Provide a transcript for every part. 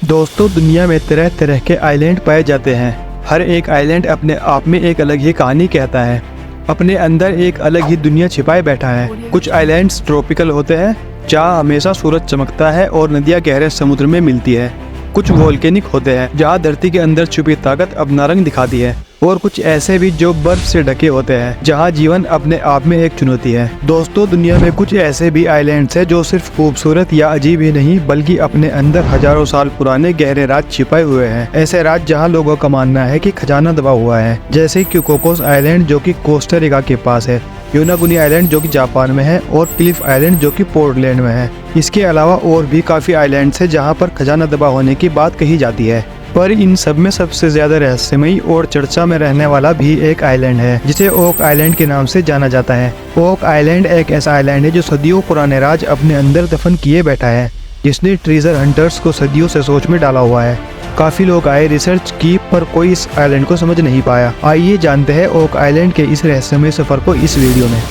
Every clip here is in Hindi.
दोस्तों, दुनिया में तरह तरह के आइलैंड पाए जाते हैं। हर एक आइलैंड अपने आप में एक अलग ही कहानी कहता है, अपने अंदर एक अलग ही दुनिया छिपाए बैठा है। कुछ आइलैंड्स ट्रॉपिकल होते हैं जहाँ हमेशा सूरज चमकता है और नदियाँ गहरे समुद्र में मिलती है। कुछ वोल्केनिक होते हैं जहाँ धरती के अंदर छुपी ताकत अपना रंग दिखाती है, और कुछ ऐसे भी जो बर्फ से ढके होते हैं जहाँ जीवन अपने आप में एक चुनौती है। दोस्तों, दुनिया में कुछ ऐसे भी आइलैंड्स हैं जो सिर्फ खूबसूरत या अजीब ही नहीं बल्कि अपने अंदर हजारों साल पुराने गहरे राज छिपाए हुए हैं। ऐसे राज जहाँ लोगों का मानना है कि खजाना दबा हुआ है, जैसे कि कोकोस आइलैंड जो कि कोस्टा रिका के पास है, योनागुनी आइलैंड जो कि जापान में है, और क्लिफ आइलैंड जो कि पोर्टलैंड में है। इसके अलावा और भी काफी आइलैंड्स हैं जहाँ पर खजाना दबा होने की बात कही जाती है, पर इन सब में सबसे ज्यादा रहस्यमयी और चर्चा में रहने वाला भी एक आइलैंड है जिसे ओक आइलैंड के नाम से जाना जाता है। ओक आइलैंड एक ऐसा आइलैंड है जो सदियों पुराने राज अपने अंदर दफन किए बैठा है, जिसने ट्रेजर हंटर्स को सदियों से सोच में डाला हुआ है। काफी लोग आए, रिसर्च की, पर कोई इस आइलैंड को समझ नहीं पाया। आइए जानते हैं ओक आइलैंड के इस रहस्यमय सफर को इस वीडियो में।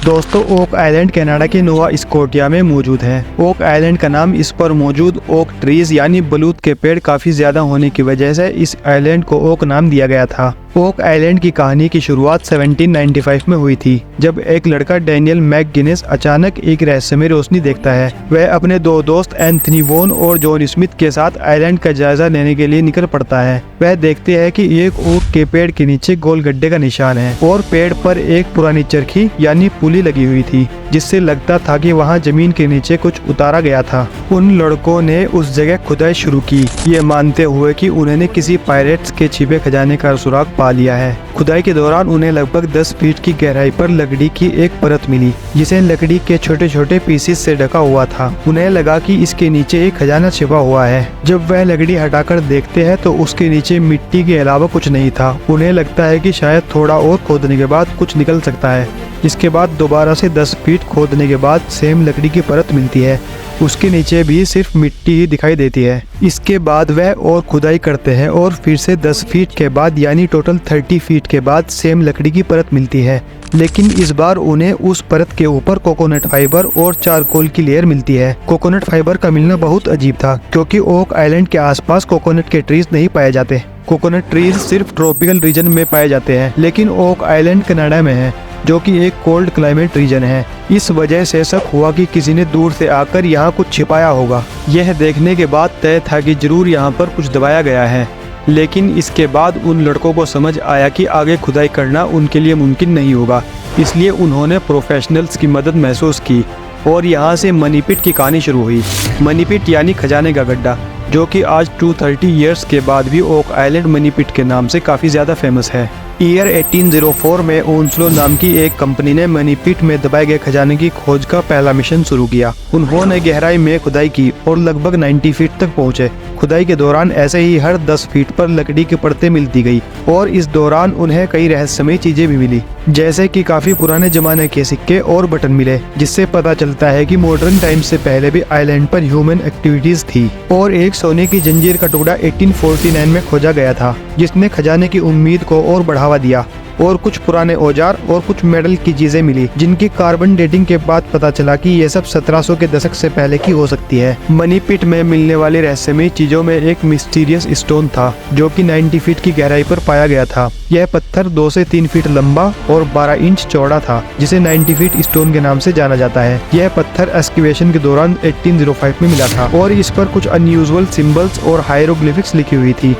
दोस्तों, ओक आइलैंड कनाडा के नोवा स्कोटिया में मौजूद है। ओक आइलैंड का नाम इस पर मौजूद ओक ट्रीज यानी बलूत के पेड़ काफी ज्यादा होने की वजह से इस आइलैंड को ओक नाम दिया गया था। ओक आइलैंड की कहानी की शुरुआत 1795 में हुई थी, जब एक लड़का डैनियल मैकगिनेस अचानक एक रहस्यमय रोशनी देखता है। वह अपने दो दोस्त एंथनी वोन और जॉन स्मिथ के साथ आइलैंड का जायजा लेने के लिए निकल पड़ता है। वह देखते हैं कि एक ओक के पेड़ के नीचे गोल गड्ढे का निशान है और पेड़ पर एक पुरानी चरखी यानी पुली लगी हुई थी, जिससे लगता था कि वहाँ जमीन के नीचे कुछ उतारा गया था। उन लड़कों ने उस जगह खुदाई शुरू की, ये मानते हुए कि उन्होंने किसी पायरेट्स के छिपे खजाने का सुराग पा लिया है। खुदाई के दौरान उन्हें लगभग 10 फीट की गहराई पर लकड़ी की एक परत मिली, जिसे लकड़ी के छोटे छोटे पीसेस से ढका हुआ था। उन्हें लगा कि इसके नीचे एक खजाना छिपा हुआ है। जब वह लकड़ी हटाकर देखते हैं तो उसके नीचे मिट्टी के अलावा कुछ नहीं था। उन्हें लगता है कि शायद थोड़ा और खोदने के बाद कुछ निकल सकता है। इसके बाद दोबारा से 10 फीट खोदने के बाद सेम लकड़ी की परत मिलती है। उसके नीचे भी सिर्फ मिट्टी ही दिखाई देती है। इसके बाद वह और खुदाई करते हैं और फिर से 10 फीट के बाद यानी टोटल 30 फीट के बाद सेम लकड़ी की परत मिलती है, लेकिन इस बार उन्हें उस परत के ऊपर कोकोनट फाइबर और चारकोल की लेयर मिलती है। कोकोनट फाइबर का मिलना बहुत अजीब था, क्योंकि ओक आइलैंड के आसपास कोकोनट के ट्रीज नहीं पाए जाते। कोकोनट ट्रीज सिर्फ ट्रॉपिकल रीजन में पाए जाते हैं, लेकिन ओक आइलैंड कनाडा में है, जो कि एक कोल्ड क्लाइमेट रीजन है। इस वजह से शक हुआ कि किसी ने दूर से आकर यहाँ कुछ छिपाया होगा। यह देखने के बाद तय था कि जरूर यहाँ पर कुछ दबाया गया है, लेकिन इसके बाद उन लड़कों को समझ आया कि आगे खुदाई करना उनके लिए मुमकिन नहीं होगा। इसलिए उन्होंने प्रोफेशनल्स की मदद महसूस की और यहाँ से मनी पिट की कहानी शुरू हुई। मनी पिट यानी खजाने का गड्ढा, जो कि आज 230 ईयर्स के बाद भी ओक आइलैंड मनी पिट के नाम से काफ़ी ज़्यादा फेमस है। ईयर 1804 में ओंस्लो नाम की एक कंपनी ने मनी पिट में दबाए गए खजाने की खोज का पहला मिशन शुरू किया। उन्होंने गहराई में खुदाई की और लगभग 90 फीट तक पहुंचे। खुदाई के दौरान ऐसे ही हर 10 फीट पर लकड़ी की परतें मिलती गई और इस दौरान उन्हें कई रहस्यमयी चीजें भी मिली, जैसे कि काफी पुराने जमाने के सिक्के और बटन मिले, जिससे पता चलता है कि मॉडर्न टाइम से पहले भी आइलैंड पर ह्यूमन एक्टिविटीज थी। और एक सोने की जंजीर का टुकड़ा 1849 में खोजा गया था, जिसने खजाने की उम्मीद को और बढ़ावा दिया। और कुछ पुराने औजार और कुछ मेटल की चीजें मिली, जिनकी कार्बन डेटिंग के बाद पता चला कि ये सब 1700 के दशक से पहले की हो सकती है। मनी पिट में मिलने वाली रहस्यमयी चीजों में एक मिस्टीरियस स्टोन था, जो कि 90 फीट की गहराई पर पाया गया था। यह पत्थर 2 से 3 फीट लंबा और 12 इंच चौड़ा था, जिसे 90 फीट स्टोन के नाम से जाना जाता है। यह पत्थर एक्सकवेशन के दौरान 1805 में मिला था और इस पर कुछ अनयूजुअल सिंबल्स और हायरोग्लिफिक्स लिखी हुई थी।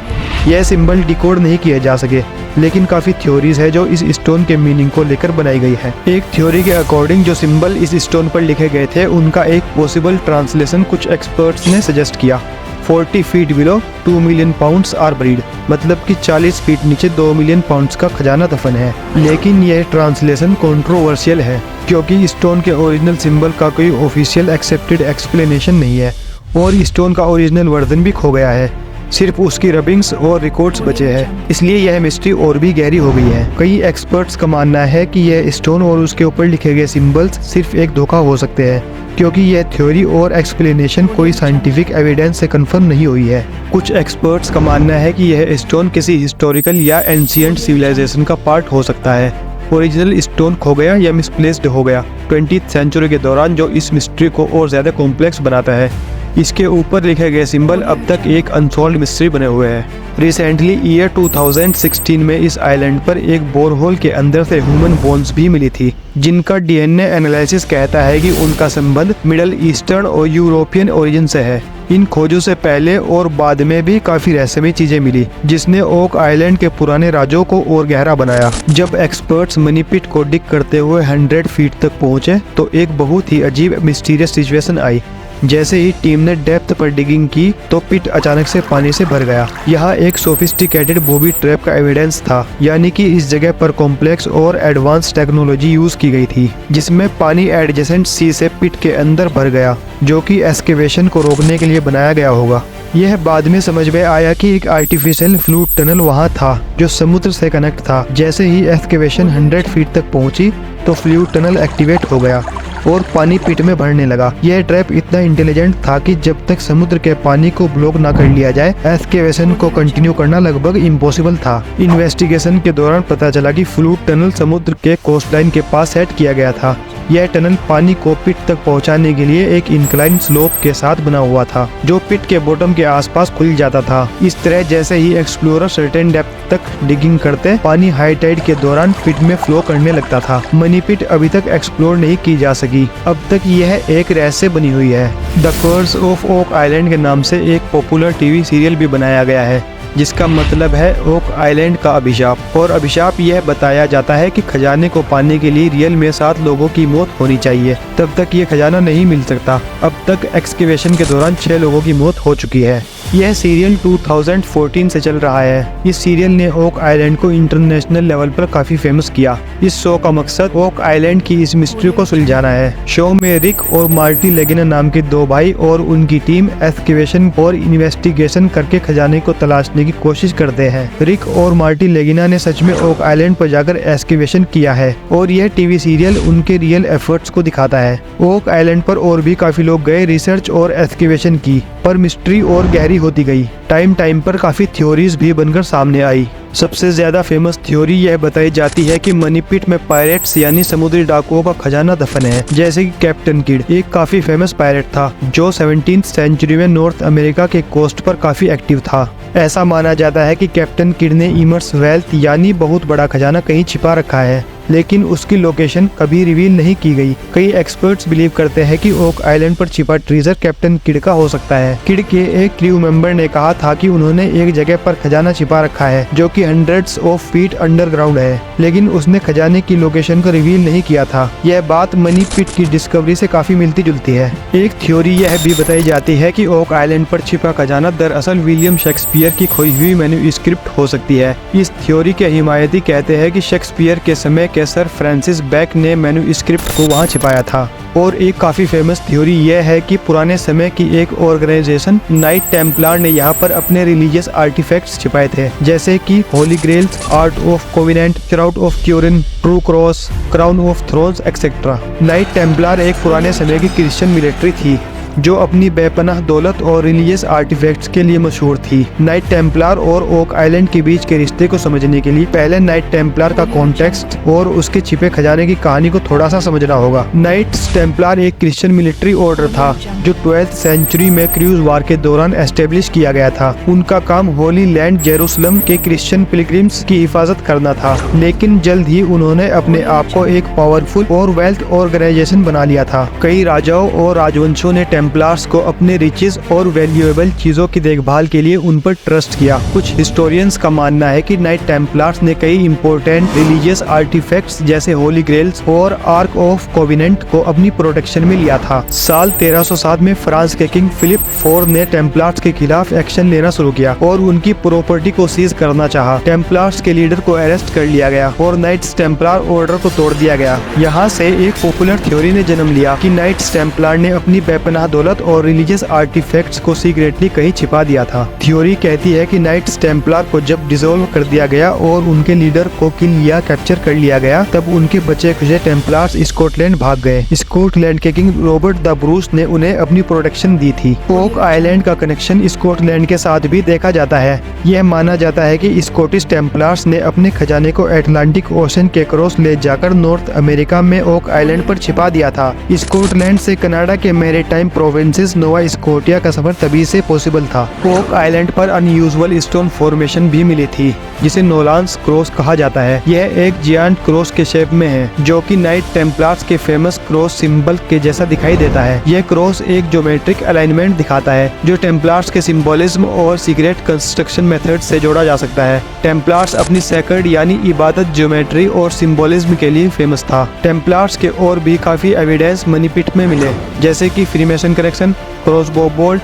यह सिंबल डिकोड नहीं किए जा सके, लेकिन काफी थ्योरीज है जो इस स्टोन के मीनिंग को लेकर बनाई गई है। एक थ्योरी के अकॉर्डिंग जो सिंबल इस स्टोन पर लिखे गए थे, उनका एक पॉसिबल ट्रांसलेशन कुछ एक्सपर्ट्स ने सजेस्ट किया। 40 feet below 2 million pounds are buried, मतलब कि 40 फीट नीचे 2 मिलियन पाउंड्स का खजाना दफन है। लेकिन यह ट्रांसलेशन कंट्रोवर्शियल है, क्योंकि स्टोन के ओरिजिनल सिंबल का कोई ऑफिशियल एक्सेप्टेड एक्सप्लेनेशन नहीं है और स्टोन का ओरिजिनल वर्जन भी खो गया है। सिर्फ उसकी रबिंग्स और रिकॉर्ड्स बचे हैं, इसलिए यह मिस्ट्री और भी गहरी हो गई है। कई एक्सपर्ट्स का मानना है कि यह स्टोन और उसके ऊपर लिखे गए सिंबल्स सिर्फ एक धोखा हो सकते हैं, क्योंकि यह थ्योरी और एक्सप्लेनेशन कोई साइंटिफिक एविडेंस से कंफर्म नहीं हुई है। कुछ एक्सपर्ट्स का मानना है कि यह स्टोन किसी हिस्टोरिकल या एंशिएंट सिविलाइजेशन का पार्ट हो सकता है। ओरिजिनल स्टोन खो गया या मिसप्लेस्ड हो गया 20th सेंचुरी के दौरान, जो इस मिस्ट्री को और ज्यादा कॉम्प्लेक्स बनाता है। इसके ऊपर लिखे गए सिंबल अब तक एक अनसॉल्व्ड मिस्ट्री बने हुए हैं। रिसेंटली ईयर 2016 में इस आइलैंड पर एक बोरहोल के अंदर से ह्यूमन बोन्स भी मिली थी, जिनका डीएनए एनालिसिस कहता है कि उनका संबंध मिडल ईस्टर्न और यूरोपियन ओरिजिन से है। इन खोजों से पहले और बाद में भी काफी रहस्यमयी चीजें मिली, जिसने ओक आइलैंड के पुराने राजों को और गहरा बनाया। जब एक्सपर्ट्स मनी पिट को डिग करते हुए 100 फीट तक पहुंचे तो एक बहुत ही अजीब मिस्टीरियस सिचुएशन आई। जैसे ही टीम ने डेप्थ पर डिगिंग की तो पिट अचानक से पानी से भर गया। यहाँ एक सोफिस्टिकेटेड बॉबी ट्रैप का एविडेंस था, यानी कि इस जगह पर कॉम्प्लेक्स और एडवांस टेक्नोलॉजी यूज की गई थी, जिसमें पानी एडजेसेंट सी से पिट के अंदर भर गया, जो कि एक्सकेवेशन को रोकने के लिए बनाया गया होगा। यह बाद में समझ में आया कि एक आर्टिफिशियल फ्लूट टनल वहाँ था जो समुद्र से कनेक्ट था। जैसे ही एक्सकेवेशन 100 फीट तक पहुंची तो फ्लूट टनल एक्टिवेट हो गया और पानी पिट में भरने लगा। यह ट्रैप इतना इंटेलिजेंट था कि जब तक समुद्र के पानी को ब्लॉक ना कर लिया जाए, एक्सकेवेशन को कंटिन्यू करना लगभग इम्पॉसिबल था। इन्वेस्टिगेशन के दौरान पता चला कि फ्लूट टनल समुद्र के कोस्टलाइन के पास सेट किया गया था। यह टनल पानी को पिट तक पहुंचाने के लिए एक इंक्लाइन स्लोप के साथ बना हुआ था, जो पिट के बॉटम के आसपास खुल जाता था। इस तरह जैसे ही एक्सप्लोरर सर्टेन डेप्थ तक डिगिंग करते, पानी हाई टाइड के दौरान पिट में फ्लो करने लगता था। मनी पिट अभी तक एक्सप्लोर नहीं की जा सकी। अब तक यह एक रहस्य बनी हुई है। The curse of oak island के नाम से एक पॉपुलर टीवी सीरियल भी बनाया गया है, जिसका मतलब है ओक आइलैंड का अभिशाप। और अभिशाप यह बताया जाता है कि खजाने को पाने के लिए रियल में 7 लोगों की मौत होनी चाहिए, तब तक ये खजाना नहीं मिल सकता। अब तक एक्सकेवेशन के दौरान 6 लोगों की मौत हो चुकी है। यह सीरियल 2014 से चल रहा है। इस सीरियल ने ओक आइलैंड को इंटरनेशनल लेवल पर काफी फेमस किया। इस शो का मकसद ओक आइलैंड की इस मिस्ट्री को सुलझाना है। शो में रिक और मार्टी लेगिना नाम के 2 भाई और उनकी टीम एक्सकेवेशन और इन्वेस्टिगेशन करके खजाने को तलाशने की कोशिश करते हैं। रिक और मार्टी लेगिना ने सच में ओक आइलैंड पर जाकर एक्सकेवेशन किया है और यह टीवी सीरियल उनके रियल एफर्ट्स को दिखाता है। ओक आइलैंड पर और भी काफी लोग गए, रिसर्च और एक्सकेवेशन की, पर मिस्ट्री और गहरी होती गई। टाइम पर काफी थ्योरीज भी बनकर सामने आई। सबसे ज्यादा फेमस थ्योरी यह बताई जाती है कि मनी पिट में पायरेट्स यानी समुद्री डाकुओं का खजाना दफन है। जैसे कि कैप्टन किड एक काफी फेमस पायरेट था जो 17th सेंचुरी में नॉर्थ अमेरिका के कोस्ट पर काफी एक्टिव था। ऐसा माना जाता है कि कैप्टन किड ने इमर्स वेल्थ यानी बहुत बड़ा खजाना कहीं छिपा रखा है, लेकिन उसकी लोकेशन कभी रिवील नहीं की गई। कई एक्सपर्ट्स बिलीव करते हैं कि ओक आइलैंड पर छिपा ट्रेजर कैप्टन किड का हो सकता है। किड के एक क्रू मेंबर ने कहा था कि उन्होंने एक जगह पर खजाना छिपा रखा है जो कि हंड्रेड्स ऑफ फीट अंडरग्राउंड है, लेकिन उसने खजाने की लोकेशन को रिवील नहीं किया था। यह बात मनी पिट की डिस्कवरी से काफी मिलती जुलती है। एक थ्योरी यह भी बताई जाती है कि ओक आइलैंड पर छिपा खजाना दरअसल विलियम शेक्सपियर की खोई हुई मैन्युस्क्रिप्ट हो सकती है। इस थ्योरी के हिमायती कहते हैं कि शेक्सपियर के समय के सर फ्रांसिस बैक ने मैन्युस्क्रिप्ट को वहां छिपाया था। और एक काफी फेमस थ्योरी यह है कि पुराने समय की एक ऑर्गेनाइजेशन नाइट टेम्पलार ने यहाँ पर अपने रिलीजियस आर्टिफैक्ट्स छिपाए थे, जैसे कि Holy Grails, Ark of Covenant, Shroud of Turin, True Cross, Crown of Thorns etcetera. Knight Templar एक पुराने समय की क्रिश्चियन मिलिट्री थी जो अपनी बेपनाह दौलत और रिलीजियस आर्टिफैक्ट्स के लिए मशहूर थी। नाइट टेम्पलार और ओक आइलैंड के बीच के रिश्ते को समझने के लिए पहले नाइट टेम्पलार का कॉन्टेक्स्ट और उसके छिपे खजाने की कहानी को थोड़ा सा समझना होगा। नाइट्स टेम्पलार एक क्रिश्चियन मिलिट्री ऑर्डर था जो 12th सेंचुरी में क्रूज वार के दौरान एस्टेब्लिश किया गया था। उनका काम होली लैंड जेरूसलम के क्रिश्चियन पिलग्रिम्स की हिफाजत करना था, लेकिन जल्द ही उन्होंने अपने आप को एक पावरफुल और वेल्थ ऑर्गेनाइजेशन बना लिया था। कई राजाओं और राजवंशों ने टेम्पलार्स को अपने रिचेस और वैल्यूएबल चीजों की देखभाल के लिए उन पर ट्रस्ट किया। कुछ हिस्टोरियंस का मानना है कि नाइट टेम्पलार्स ने कई इंपॉर्टेंट रिलीजियस आर्टिफैक्ट्स जैसे होली ग्रेल्स और आर्क ऑफ कोविनेंट को अपनी प्रोटेक्शन में लिया था। साल 1307 में फ्रांस के किंग फिलिप IV ने टेम्पलार्स के खिलाफ एक्शन लेना शुरू किया और उनकी प्रॉपर्टी को सीज करना चाहा। टेम्पलार्स के लीडर को अरेस्ट कर लिया गया और नाइट्स टेम्पलार ऑर्डर को तोड़ दिया गया। यहाँ से एक पॉपुलर थ्योरी ने जन्म लिया कि नाइट्स टेम्पलार ने अपनी बेपनाह दौलत और रिलीजियस आर्टिफैक्ट्स को सीक्रेटली कहीं छिपा दिया था। थ्योरी कहती है कि नाइट्स टेम्पलार को जब डिसॉल्व कर दिया गया और उनके लीडर को किल या कैप्चर कर लिया गया, तब उनके बचे खुचे टेम्पलार्स स्कॉटलैंड भाग गए। स्कॉटलैंड के किंग रॉबर्ट द ब्रूस ने उन्हें अपनी प्रोटेक्शन दी थी। ओक आइलैंड का कनेक्शन स्कॉटलैंड के साथ भी देखा जाता है। यह माना जाता है कि स्कॉटिश टेम्पलार्स ने अपने खजाने को अटलांटिक ओशन के क्रॉस ले जाकर नॉर्थ अमेरिका में ओक आइलैंड पर छिपा दिया था। स्कॉटलैंड से कनाडा के मैरीटाइम प्रोविंसेस नोवा स्कोटिया का सफर तभी से पॉसिबल था। ओक आइलैंड पर अनयूजुअल स्टोन फॉर्मेशन भी मिली थी जिसे नोलांस क्रॉस कहा जाता है। यह एक जियांट क्रॉस के शेप में है जो कि नाइट टेम्पलार्स के फेमस क्रॉस सिंबल के जैसा दिखाई देता है। यह क्रॉस एक ज्योमेट्रिक अलाइनमेंट दिखाता है जो टेम्पलार्स के सिंबोलिज्म और सीक्रेट कंस्ट्रक्शन मेथड से जोड़ा जा सकता है। टेम्पलार्स अपनी सेक्रेड यानी इबादत ज्योमेट्री और सिंबोलिज्म के लिए फेमस था। टेम्पलार्स के और भी काफी एविडेंस मनी पिट में मिले, जैसे कि Freemason correction, crossbow bolt,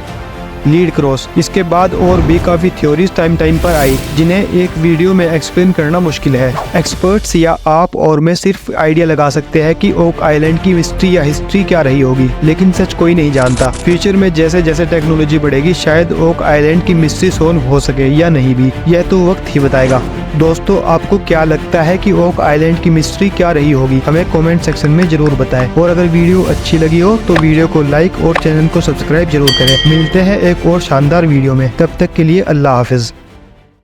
lead cross. इसके बाद और भी काफी थ्योरीज टाइम पर आई जिन्हें एक वीडियो में एक्सप्लेन करना मुश्किल है। एक्सपर्ट्स या आप और मैं सिर्फ आइडिया लगा सकते हैं कि ओक आइलैंड की मिस्ट्री या हिस्ट्री क्या रही होगी, लेकिन सच कोई नहीं जानता। फ्यूचर में जैसे जैसे टेक्नोलॉजी बढ़ेगी शायद ओक आइलैंड की मिस्ट्री सोल्व हो सके या नहीं भी, यह तो वक्त ही बताएगा। दोस्तों, आपको क्या लगता है कि ओक आइलैंड की मिस्ट्री क्या रही होगी? हमें कमेंट सेक्शन में जरूर बताएं। और अगर वीडियो अच्छी लगी हो तो वीडियो को लाइक और चैनल को सब्सक्राइब जरूर करें। मिलते हैं एक और शानदार वीडियो में, तब तक के लिए अल्लाह हाफिज।